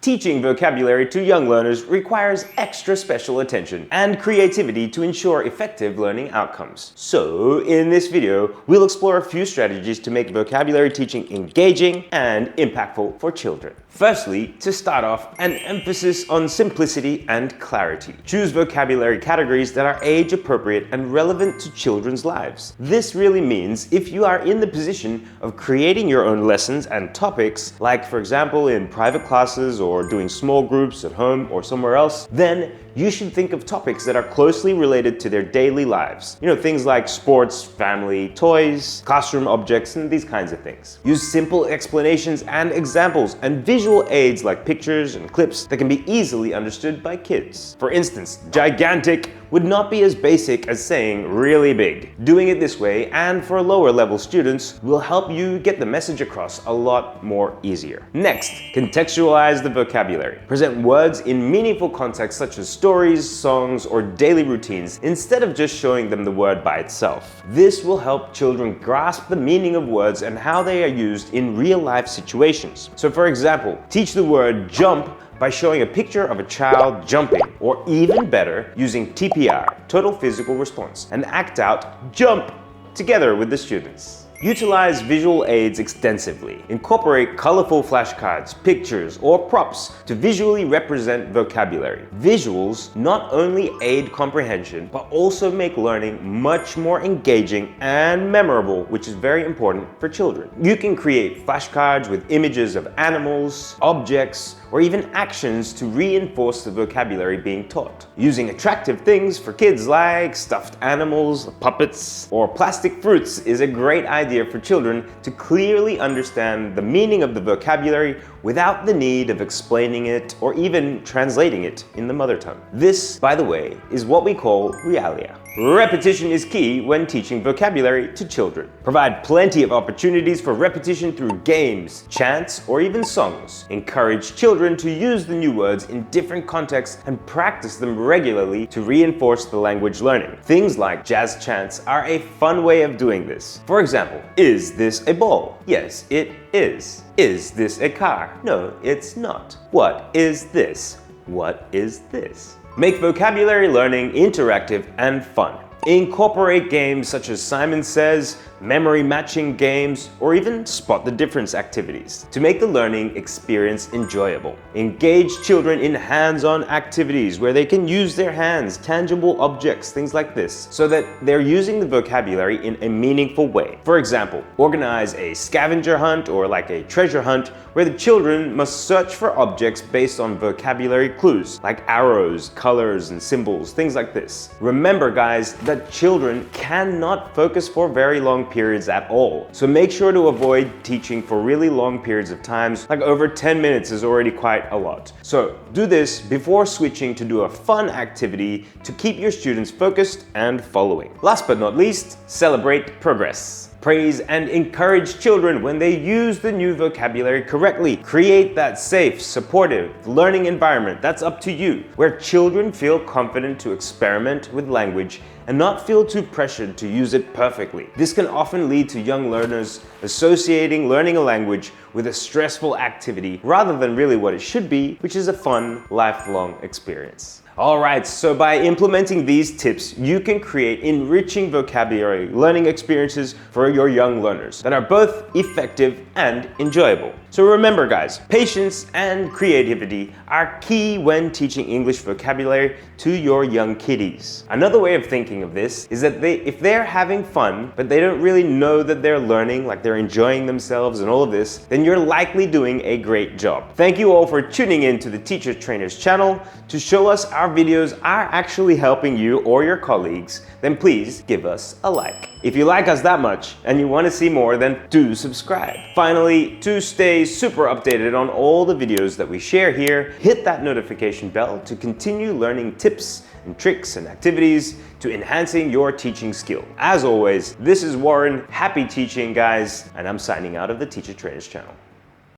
Teaching vocabulary to young learners requires extra special attention and creativity to ensure effective learning outcomes. So, in this video, we'll explore a few strategies to make vocabulary teaching engaging and impactful for children. Firstly, to start off, an emphasis on simplicity and clarity. Choose vocabulary categories that are age-appropriate and relevant to children's lives. This really means if you are in the position of creating your own lessons and topics, like for example in private classes or doing small groups at home or somewhere else, then you should think of topics that are closely related to their daily lives. You know, things like sports, family, toys, classroom objects, and these kinds of things. Use simple explanations and examples and visual aids like pictures and clips that can be easily understood by kids. For instance, gigantic would not be as basic as saying really big. Doing it this way, and for lower level students, will help you get the message across a lot more easier. Next, contextualize the vocabulary. Present words in meaningful contexts such as stories, songs, or daily routines, instead of just showing them the word by itself. This will help children grasp the meaning of words and how they are used in real-life situations. So for example, teach the word jump by showing a picture of a child jumping, or even better, using TPR, total physical response, and act out jump together with the students. Utilize visual aids extensively. Incorporate colorful flashcards, pictures, or props to visually represent vocabulary. Visuals not only aid comprehension, but also make learning much more engaging and memorable, which is very important for children. You can create flashcards with images of animals, objects, or even actions to reinforce the vocabulary being taught. Using attractive things for kids like stuffed animals, puppets, or plastic fruits is a great idea for children to clearly understand the meaning of the vocabulary without the need of explaining it or even translating it in the mother tongue. This, by the way, is what we call realia. Repetition is key when teaching vocabulary to children. Provide plenty of opportunities for repetition through games, chants, or even songs. Encourage children to use the new words in different contexts and practice them regularly to reinforce the language learning. Things like jazz chants are a fun way of doing this. For example, is this a ball? Yes, it is. Is this a car? No, it's not. What is this? What is this? Make vocabulary learning interactive and fun. Incorporate games such as Simon Says, memory matching games, or even spot the difference activities to make the learning experience enjoyable. Engage children in hands-on activities where they can use their hands, tangible objects, things like this, so that they're using the vocabulary in a meaningful way. For example, organize a scavenger hunt or like a treasure hunt where the children must search for objects based on vocabulary clues like arrows, colors, and symbols, things like this. Remember, guys, that children cannot focus for very long periods at all. So make sure to avoid teaching for really long periods of times, like over 10 minutes is already quite a lot. So do this before switching to do a fun activity to keep your students focused and following. Last but not least, celebrate progress. Praise and encourage children when they use the new vocabulary correctly. Create that safe, supportive learning environment that's up to you, where children feel confident to experiment with language and not feel too pressured to use it perfectly. This can often lead to young learners associating learning a language with a stressful activity rather than really what it should be, which is a fun, lifelong experience. Alright, so by implementing these tips, you can create enriching vocabulary learning experiences for your young learners that are both effective and enjoyable. So remember, guys, patience and creativity are key when teaching English vocabulary to your young kiddies. Another way of thinking of this is that if they're having fun, but they don't really know that they're learning, like they're enjoying themselves and all of this, then you're likely doing a great job. Thank you all for tuning in to the Teacher Trainers channel. To show us our videos are actually helping you or your colleagues, then please give us a like. If you like us that much and you want to see more, then do subscribe. Finally, to stay super updated on all the videos that we share here, hit that notification bell to continue learning tips and tricks and activities to enhancing your teaching skill. As always, this is Warren. Happy teaching, guys, and I'm signing out of the Teacher Trainers channel.